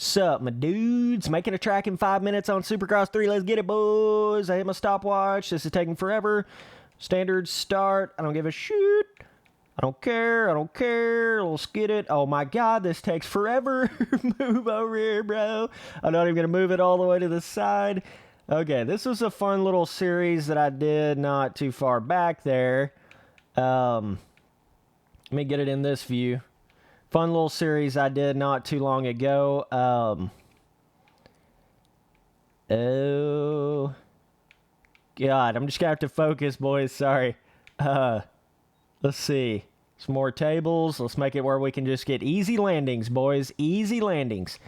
Sup, my dudes? Making a track in 5 minutes on Supercross 3. Let's get it, boys. I hit my stopwatch. This is taking forever. Standard start. I don't give a shit. I don't care. I don't care. Let's get it. Oh my god, this takes forever. Move over here, bro. I'm not even going to move it all the way to the side. Okay, this was a fun little series that I did not too far back there. Let me get it in this view. Fun little series I did not too long ago. Oh, God. I'm just going to have to focus, boys. Sorry. Let's see. Some more tables. Let's make it where we can just get easy landings, boys. Easy landings.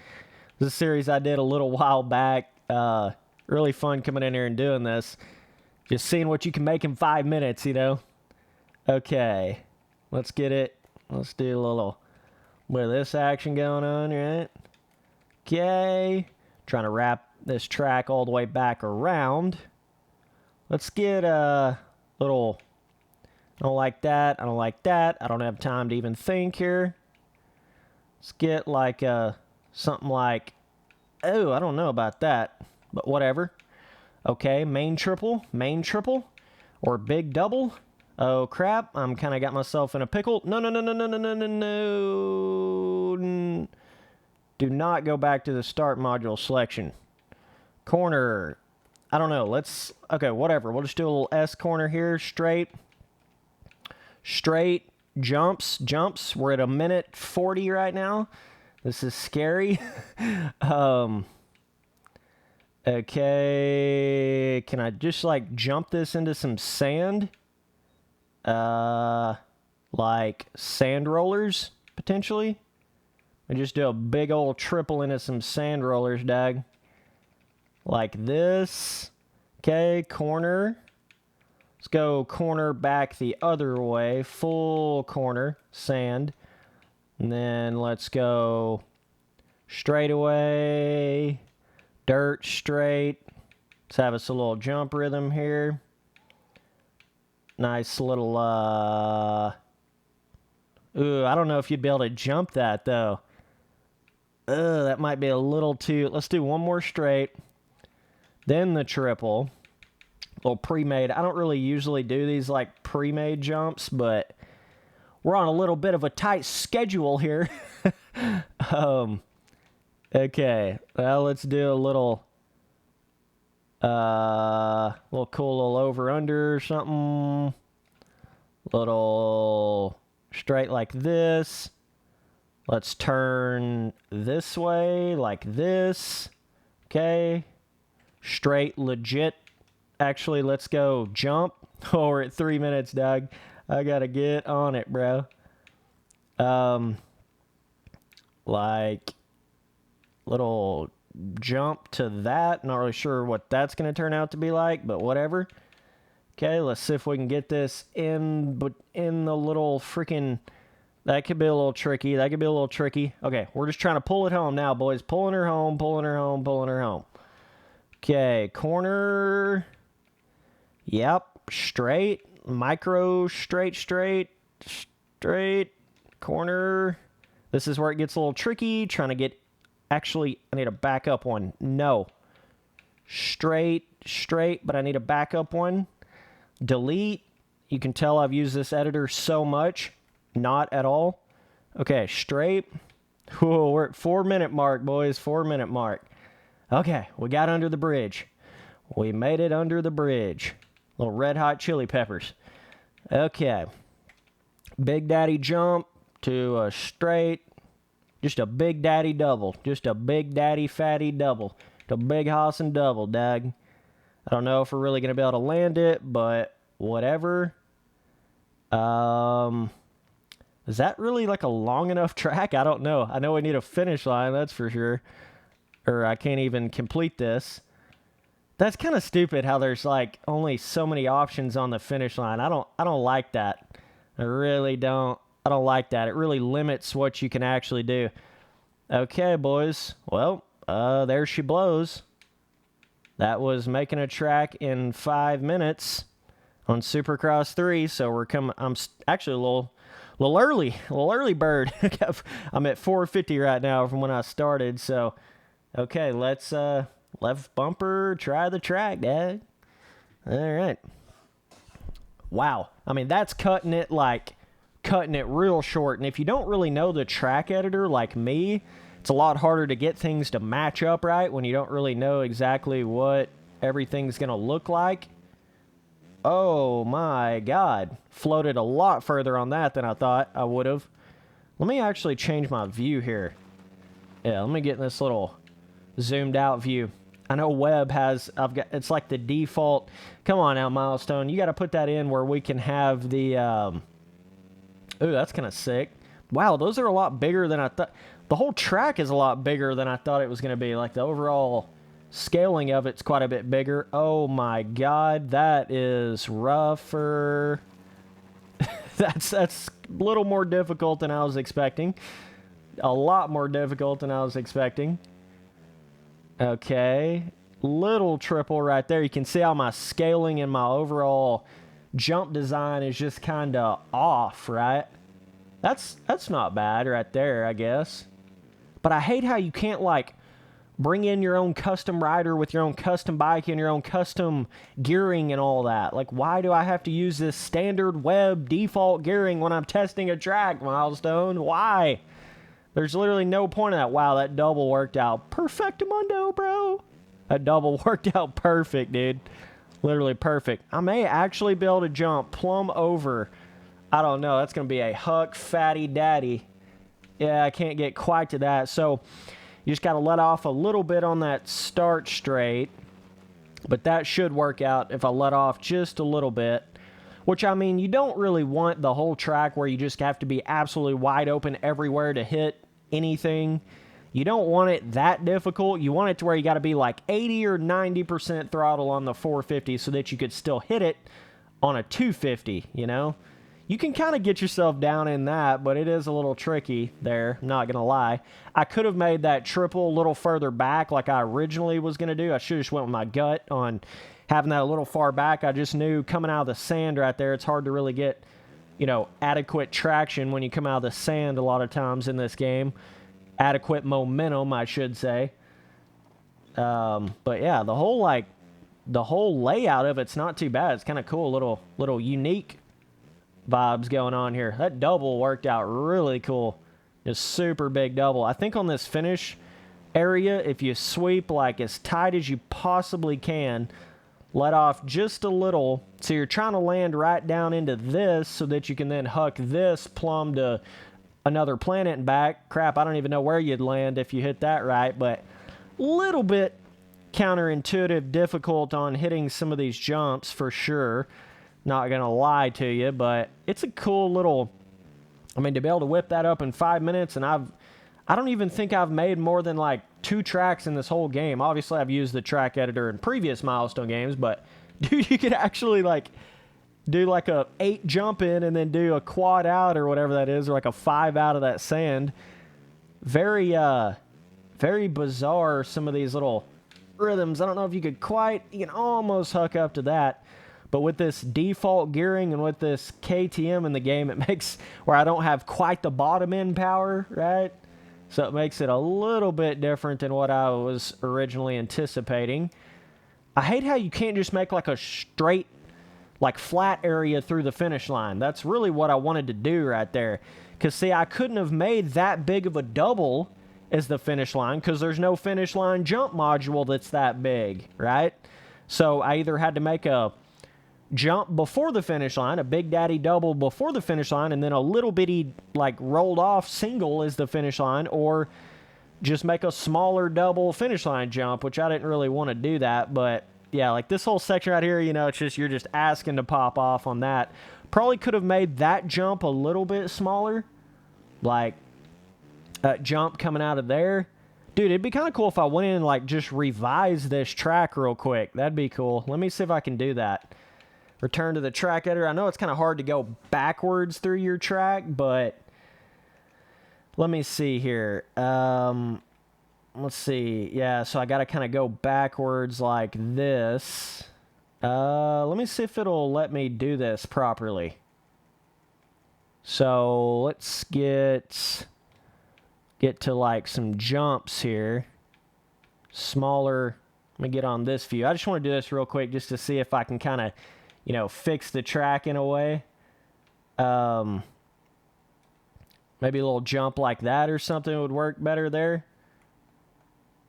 This is a series I did a little while back. Really fun coming in here and doing this. Just seeing what you can make in 5 minutes, you know. Okay. Let's get it. Let's do a little bit of this action going on, right? Okay. Trying to wrap this track all the way back around. Let's get a little... I don't like that. I don't like that. I don't have time to even think here. Let's get like something like... Oh, I don't know about that. But whatever. Okay, main triple. Main triple. Or big double. Oh, crap. I'm kind of got myself in a pickle. No, no, no, no, no, no, no, no, no. Do not go back to the start module selection. Corner. I don't know. Let's... Okay, whatever. We'll just do a little S corner here. Straight. Straight. Jumps. Jumps. We're at 1:40 right now. This is scary. Okay. Can I just, like, jump this into some sand? Like sand rollers, potentially. And just do a big old triple into some sand rollers, dag. Like this. Okay, corner. Let's go corner back the other way. Full corner, sand. And then let's go straight away. Dirt, straight. Let's have us a little jump rhythm here. Nice little, Ooh, I don't know if you'd be able to jump that, though. That might be a little too... Let's do one more straight. Then the triple. A little pre-made. I don't really usually do these, like, pre-made jumps, but we're on a little bit of a tight schedule here. Okay. Well, let's do a little... little cool little over-under or something. Little straight like this. Let's turn this way like this. Okay. Straight, legit. Actually, let's go jump. Oh, we're at 3 minutes, dog. I gotta get on it, bro. Like, little... jump to that. Not really sure what that's going to turn out to be like, but whatever. Okay, let's see if we can get this in the little freaking... That could be a little tricky. That could be a little tricky. Okay, we're just trying to pull it home now, boys. Pulling her home, pulling her home, pulling her home. Okay, corner. Yep, straight. Micro, straight, straight. Straight. Corner. This is where it gets a little tricky. Trying to get... Actually, I need a backup one. No. Straight, straight, but I need a backup one. Delete. You can tell I've used this editor so much. Not at all. Okay, straight. Whoa, we're at 4 minute mark, boys. 4 minute mark. Okay, we got under the bridge. We made it under the bridge. Little red hot chili peppers. Okay. Big Daddy jump to a straight. Just a big daddy double. Just a big daddy fatty double. The big hoss and double, dag. I don't know if we're really going to be able to land it, but whatever. Is that really like a long enough track? I don't know. I know we need a finish line, that's for sure. Or I can't even complete this. That's kind of stupid how there's like only so many options on the finish line. I don't like that. I really don't. I don't like that. It really limits what you can actually do. Okay, boys. Well, there she blows. That was making a track in 5 minutes on Supercross 3. So we're coming... I'm actually a A little early bird. I'm at 450 right now from when I started. So, okay, let's left bumper, try the track, Dad. All right. Wow. I mean, that's cutting it real short. And if you don't really know the track editor like me, it's a lot harder to get things to match up right when you don't really know exactly what everything's going to look like. Oh my God. Floated a lot further on that than I thought I would have. Let me actually change my view here. Yeah, let me get in this little zoomed out view. I know Web has, it's like the default. Come on now, Milestone. You got to put that in where we can have the, ooh, that's kind of sick. Wow, those are a lot bigger than I thought. The whole track is a lot bigger than I thought it was going to be. Like the overall scaling of it's quite a bit bigger. Oh my God, that is rougher. That's a little more difficult than I was expecting. A lot more difficult than I was expecting. Okay, little triple right there. You can see how my scaling and my overall jump design is just kind of off, right? That's not bad right there, I guess. But I hate how you can't, like, bring in your own custom rider with your own custom bike and your own custom gearing and all that. Like, why do I have to use this standard Web default gearing when I'm testing a track, Milestone? Why? There's literally no point in that. Wow, that double worked out perfectamundo, bro. That double worked out perfect, dude. Literally perfect. I may actually be able to jump plumb over. I don't know. That's going to be a huck fatty daddy. Yeah, I can't get quite to that. So you just got to let off a little bit on that start straight. But that should work out if I let off just a little bit. Which, I mean, you don't really want the whole track where you just have to be absolutely wide open everywhere to hit anything. You don't want it that difficult. You want it to where you got to be like 80 or 90% throttle on the 450 so that you could still hit it on a 250, you know? You can kind of get yourself down in that, but it is a little tricky there, I'm not going to lie. I could have made that triple a little further back like I originally was going to do. I should have just went with my gut on having that a little far back. I just knew coming out of the sand right there, it's hard to really get, you know, adequate traction when you come out of the sand a lot of times in this game. Adequate momentum, I should say. But yeah, the whole layout of it's not too bad. It's kind of cool, little unique vibes going on here. That double worked out really cool. Just super big double. I think on this finish area, if you sweep like as tight as you possibly can, let off just a little, so you're trying to land right down into this so that you can then huck this plumb to another planet and back. Crap, I don't even know where you'd land if you hit that right, but little bit counterintuitive, difficult on hitting some of these jumps for sure. Not going to lie to you, but it's a cool little, I mean, to be able to whip that up in 5 minutes, and I don't even think I've made more than like 2 tracks in this whole game. Obviously, I've used the track editor in previous Milestone games, but dude, you could actually like do like a 8 jump in and then do a quad out or whatever that is, or like a 5 out of that sand. Very bizarre, some of these little rhythms. I don't know if you could quite, you can almost hook up to that. But with this default gearing and with this KTM in the game, it makes where I don't have quite the bottom end power, right? So it makes it a little bit different than what I was originally anticipating. I hate how you can't just make like a straight, like flat area through the finish line. That's really what I wanted to do right there. Because see, I couldn't have made that big of a double as the finish line because there's no finish line jump module that's that big, right? So I either had to make a jump before the finish line, a big daddy double before the finish line, and then a little bitty like rolled off single is the finish line, or just make a smaller double finish line jump, which I didn't really want to do that. But yeah, like this whole section right here, you know, it's just, you're just asking to pop off on that. Probably could have made that jump a little bit smaller, like that jump coming out of there. Dude, it'd be kind of cool if I went in and like just revised this track real quick. That'd be cool. Let me see if I can do that. Return to the track editor. I know it's kind of hard to go backwards through your track, but let me see here. Let's see. Yeah, so I got to kind of go backwards like this. Let me see if it'll let me do this properly. So let's get to like some jumps here. Smaller. Let me get on this view. I just want to do this real quick just to see if I can kind of, you know, fix the track in a way. Maybe a little jump like that or something would work better there.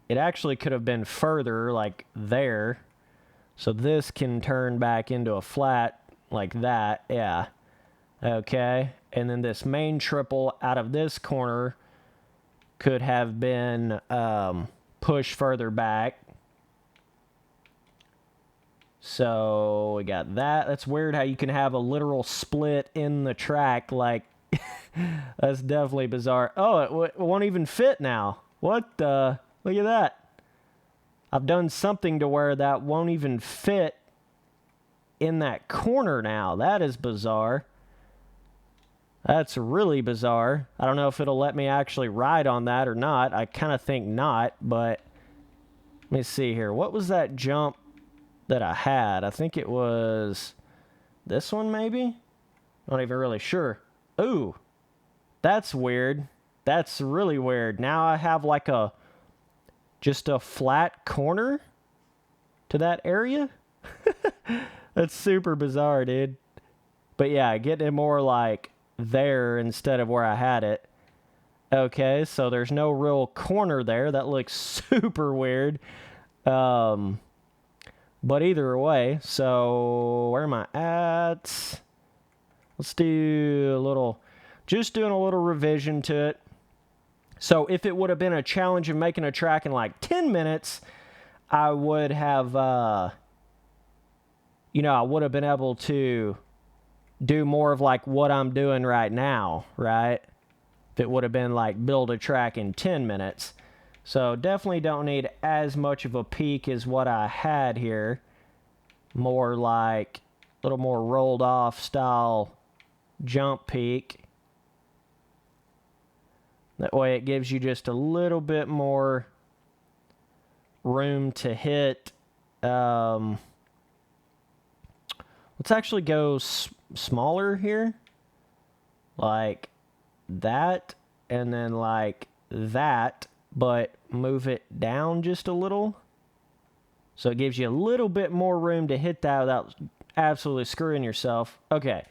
It actually could have been further, like there. So this can turn back into a flat like that. Yeah. Okay. And then this main triple out of this corner could have been pushed further back. So we got that. That's weird how you can have a literal split in the track. Like, that's definitely bizarre. Oh, it won't even fit now. What the? Look at that. I've done something to where that won't even fit in that corner now. That is bizarre. That's really bizarre. I don't know if it'll let me actually ride on that or not. I kind of think not, but let me see here. What was that jump that I had? I think it was this one maybe? Not even really sure. Ooh, that's weird. That's really weird. Now I have like just a flat corner to that area. That's super bizarre, dude. But yeah, getting it more like there instead of where I had it. Okay, so there's no real corner there. That looks super weird. But either way, so where am I at? Let's do a little, just doing a little revision to it. So if it would have been a challenge of making a track in like 10 minutes, I would have, you know, I would have been able to do more of like what I'm doing right now, right? If it would have been like build a track in 10 minutes. So definitely don't need as much of a peak as what I had here. More like a little more rolled off style jump peak. That way it gives you just a little bit more room to hit. Let's actually go smaller here. Like that, and then like that, but move it down just a little. So it gives you a little bit more room to hit that without absolutely screwing yourself. Okay,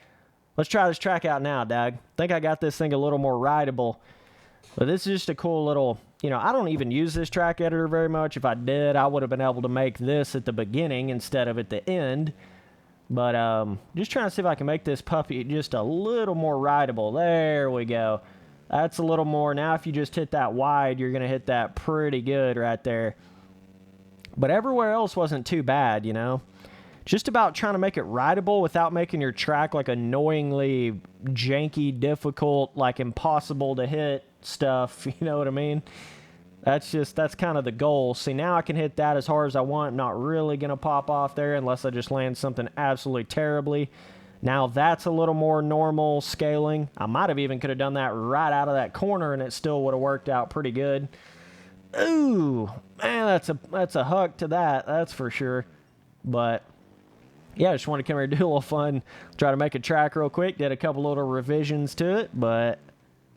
let's try this track out now, Doug. I think I got this thing a little more rideable. But this is just a cool little, you know, I don't even use this track editor very much. If I did, I would have been able to make this at the beginning instead of at the end. But just trying to see if I can make this puppy just a little more rideable. There we go. That's a little more. Now if you just hit that wide, you're going to hit that pretty good right there. But everywhere else wasn't too bad, you know. Just about trying to make it rideable without making your track like annoyingly janky, difficult, like impossible to hit stuff. You know what I mean? That's kind of the goal. See, now I can hit that as hard as I want. I'm not really going to pop off there unless I just land something absolutely terribly. Now that's a little more normal scaling. I might have even could have done that right out of that corner and it still would have worked out pretty good. Ooh, man, that's a hook to that. That's for sure. But yeah, I just want to come here and do a little fun, try to make a track real quick. Did a couple little revisions to it, but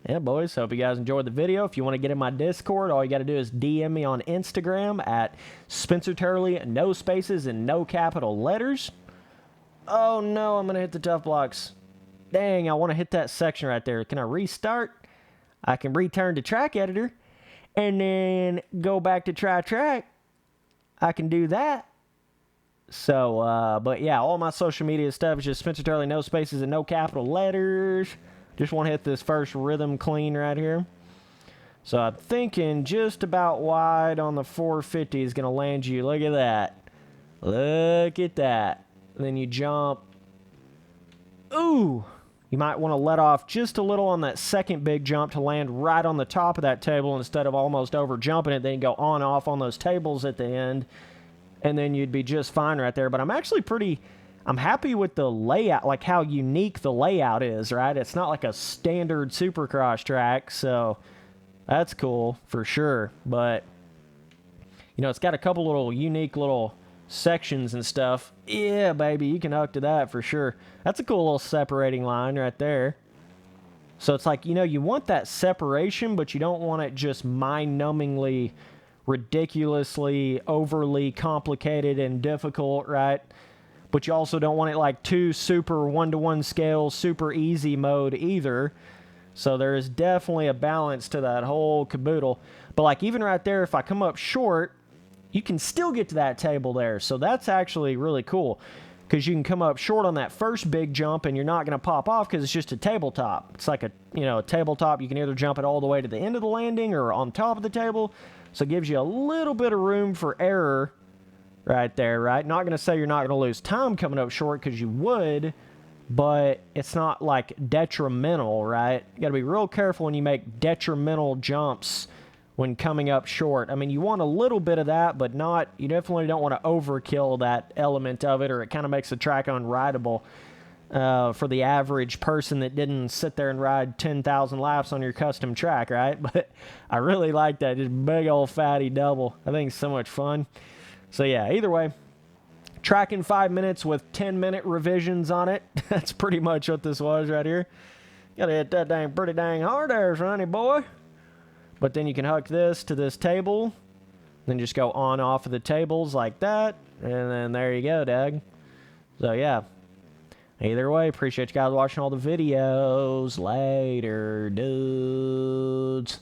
yeah, boys, hope you guys enjoyed the video. If you want to get in my Discord, all you got to do is DM me on Instagram at Spencer Turley, no spaces and no capital letters. Oh no, I'm going to hit the tough blocks. Dang, I want to hit that section right there. Can I restart? I can return to track editor and then go back to try track. I can do that. So, but yeah, all my social media stuff is just Spencer Turley, no spaces and no capital letters. Just want to hit this first rhythm clean right here. So I'm thinking just about wide on the 450 is going to land you. Look at that. Look at that. And then you jump. Ooh. You might want to let off just a little on that second big jump to land right on the top of that table instead of almost over jumping it. Then you go on and off on those tables at the end. And then you'd be just fine right there. But I'm actually I'm happy with the layout, like how unique the layout is, right? It's not like a standard Supercross track, so that's cool for sure. But, you know, it's got a couple little unique little sections and stuff. Yeah, baby, you can hook to that for sure. That's a cool little separating line right there. So it's like, you know, you want that separation, but you don't want it just mind-numbingly, ridiculously, overly complicated and difficult, right? But you also don't want it like too super one-to-one scale, super easy mode either. So there is definitely a balance to that whole caboodle. But like even right there, if I come up short, you can still get to that table there. So that's actually really cool, because you can come up short on that first big jump and you're not going to pop off because it's just a tabletop. It's like a, you know, a tabletop. You can either jump it all the way to the end of the landing or on top of the table. So it gives you a little bit of room for error right there, right? Not going to say you're not going to lose time coming up short, because you would, but it's not like detrimental, right? You got to be real careful when you make detrimental jumps when coming up short. I mean, you want a little bit of that, but not, you definitely don't want to overkill that element of it, or it kind of makes the track unrideable for the average person that didn't sit there and ride 10,000 laps on your custom track, right? But I really like that, just big old fatty double. I think it's so much fun. So yeah, either way, track in 5 minutes with 10-minute revisions on it. That's pretty much what this was right here. Gotta hit that dang pretty dang hard there, sonny boy. But then you can hook this to this table, then just go on off of the tables like that, and then there you go, Doug. So yeah, either way, appreciate you guys watching all the videos. Later, dudes.